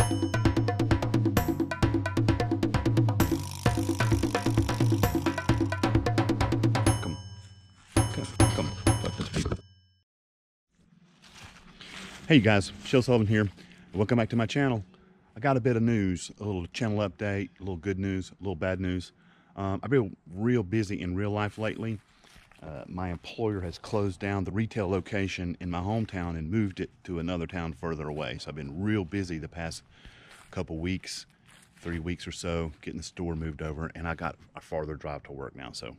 Come. Fuck those people. Hey you guys, Shell Sullivan here. Welcome back to my channel. I got a bit of news, a little channel update, a little good news, a little bad news. I've been real busy in real life lately. My employer has closed down the retail location in my hometown and moved it to another town further away. So I've been real busy the past couple weeks, 3 weeks or so, getting the store moved over, and I got a farther drive to work now, so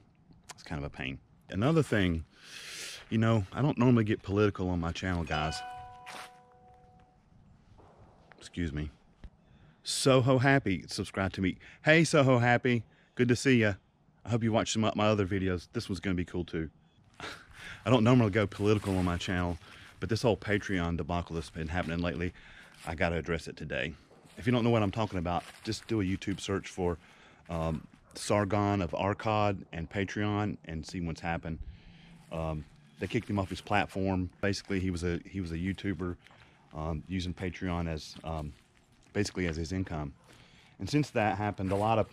it's kind of a pain. Another thing, you know, I don't normally get political on my channel, guys. Excuse me. Soho Happy, subscribe to me. Hey Soho Happy, good to see ya. I hope you watched some of my other videos. This one's gonna be cool too. I don't normally go political on my channel, but this whole Patreon debacle that's been happening lately, I gotta address it today. If you don't know what I'm talking about, just do a YouTube search for Sargon of Akkad and Patreon and see what's happened. They kicked him off his platform. Basically, he was a YouTuber using Patreon as basically as his income. And since that happened, a lot of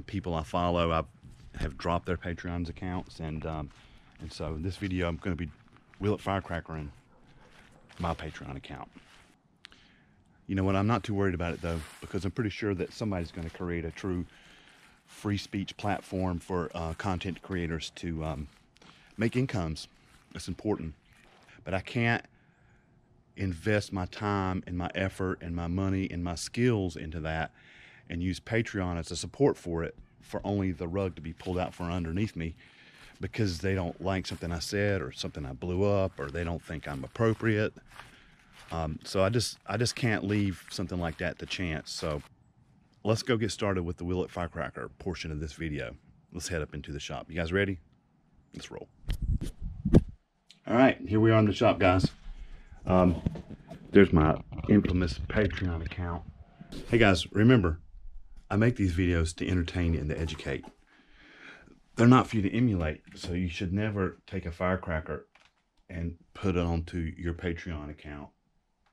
people I follow have dropped their Patreon's accounts, and so in this video I'm going to be It Firecracker in my Patreon account. You know what? I'm not too worried about it though, because I'm pretty sure that somebody's going to create a true free speech platform for content creators to make incomes. That's important. But I can't invest my time and my effort and my money and my skills into that and use Patreon as a support for it, for only the rug to be pulled out from underneath me because they don't like something I said or something I blew up, or they don't think I'm appropriate. So I just can't leave something like that to chance. So let's go get started with the It Firecracker portion of this video. Let's head up into the shop. You guys ready? Let's roll. All right, here we are in the shop, guys. There's my infamous Patreon account. Hey guys, remember, I make these videos to entertain and to educate. They're not for you to emulate, so you should never take a firecracker and put it onto your Patreon account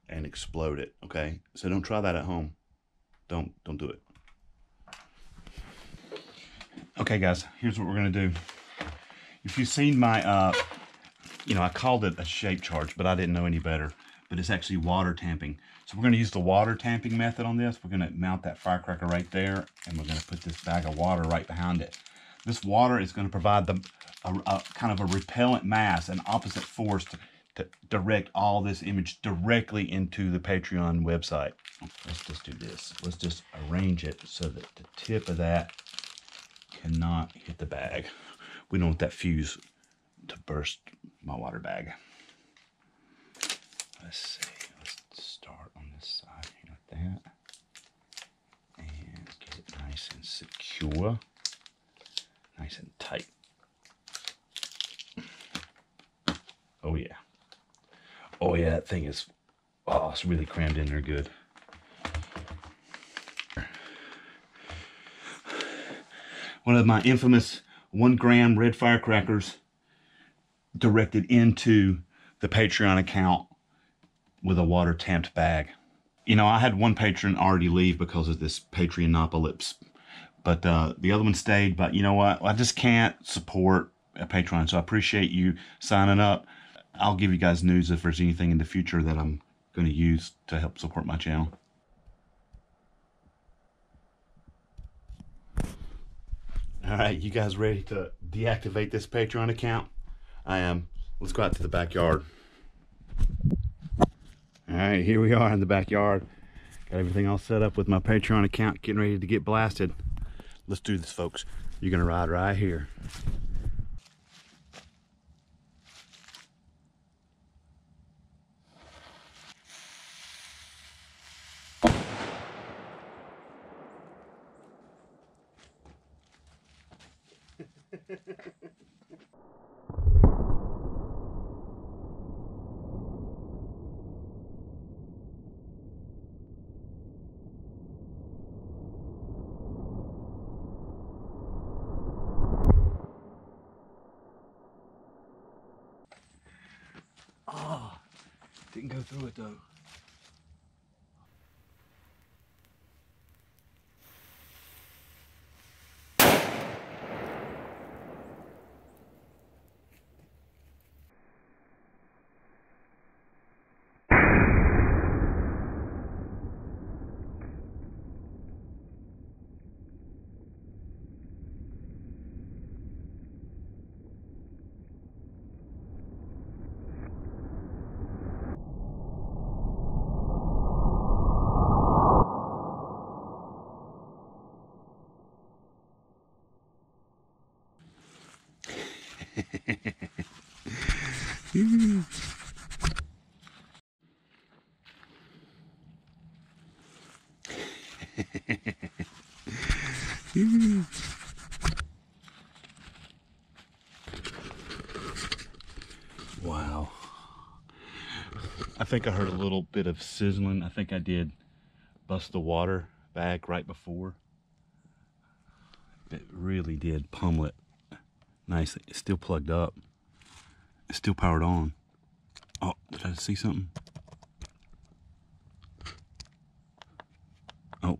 and explode it, okay? So don't try that at home. Don't do it. Okay guys, here's what we're gonna do. If you've seen my, you know, I called it a shape charge, but I didn't know any better. But it's actually water tamping. So we're gonna use the water tamping method on this. We're gonna mount that firecracker right there, and we're gonna put this bag of water right behind it. This water is gonna provide a kind of a repellent mass, an opposite force to direct all this image directly into the Patreon website. Let's just do this. Let's just arrange it so that the tip of that cannot hit the bag. We don't want that fuse to burst my water bag. Let's see, let's start on this side here like that. And get it nice and secure. Nice and tight. Oh yeah. Oh yeah, that thing is, oh, it's really crammed in there good. One of my infamous 1 gram red firecrackers directed into the Patreon account with a water tamped bag. You know, I had one patron already leave because of this Patreonopolis, but the other one stayed. But you know what? I just can't support a Patreon, so I appreciate you signing up. I'll give you guys news if there's anything in the future that I'm going to use to help support my channel. All right, you guys ready to deactivate this Patreon account? I am. Let's go out to the backyard. All right, here we are in the backyard. Got everything all set up with my Patreon account, getting ready to get blasted. Let's do this, folks. You're gonna ride right here. Oh, didn't go through it though. Wow. I think I heard a little bit of sizzling. I think I did bust the water bag right before. It really did pummel it nicely. It's still plugged up. It's still powered on. Oh, did I see something? Oh.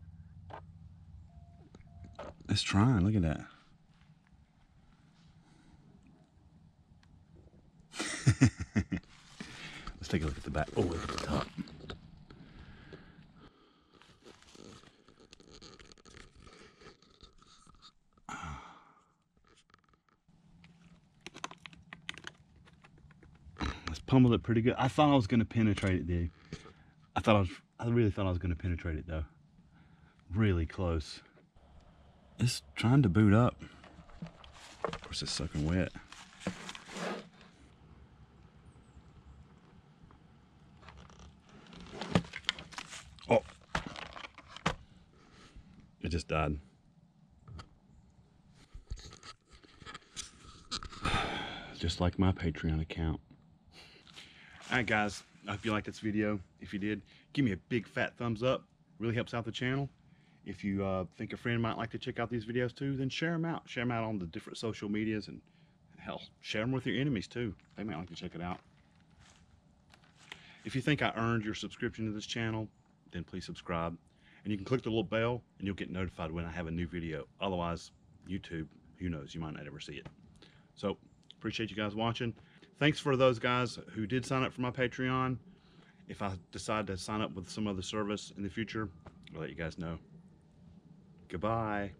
It's trying. Look at that. Let's take a look at the back. Oh, look at the top. Let's pummel it pretty good. I thought I was going to penetrate it, dude. I really thought I was going to penetrate it, though. Really close. It's trying to boot up. Of course, it's soaking wet. Oh. It just died. Just like my Patreon account. All right, guys. I hope you liked this video. If you did, give me a big fat thumbs up. Really helps out the channel. If you think a friend might like to check out these videos too, then share them out. Share them out on the different social medias, and hell, share them with your enemies too. They might like to check it out. If you think I earned your subscription to this channel, then please subscribe. And you can click the little bell and you'll get notified when I have a new video. Otherwise, YouTube, who knows, you might not ever see it. So, appreciate you guys watching. Thanks for those guys who did sign up for my Patreon. If I decide to sign up with some other service in the future, I'll let you guys know. Goodbye.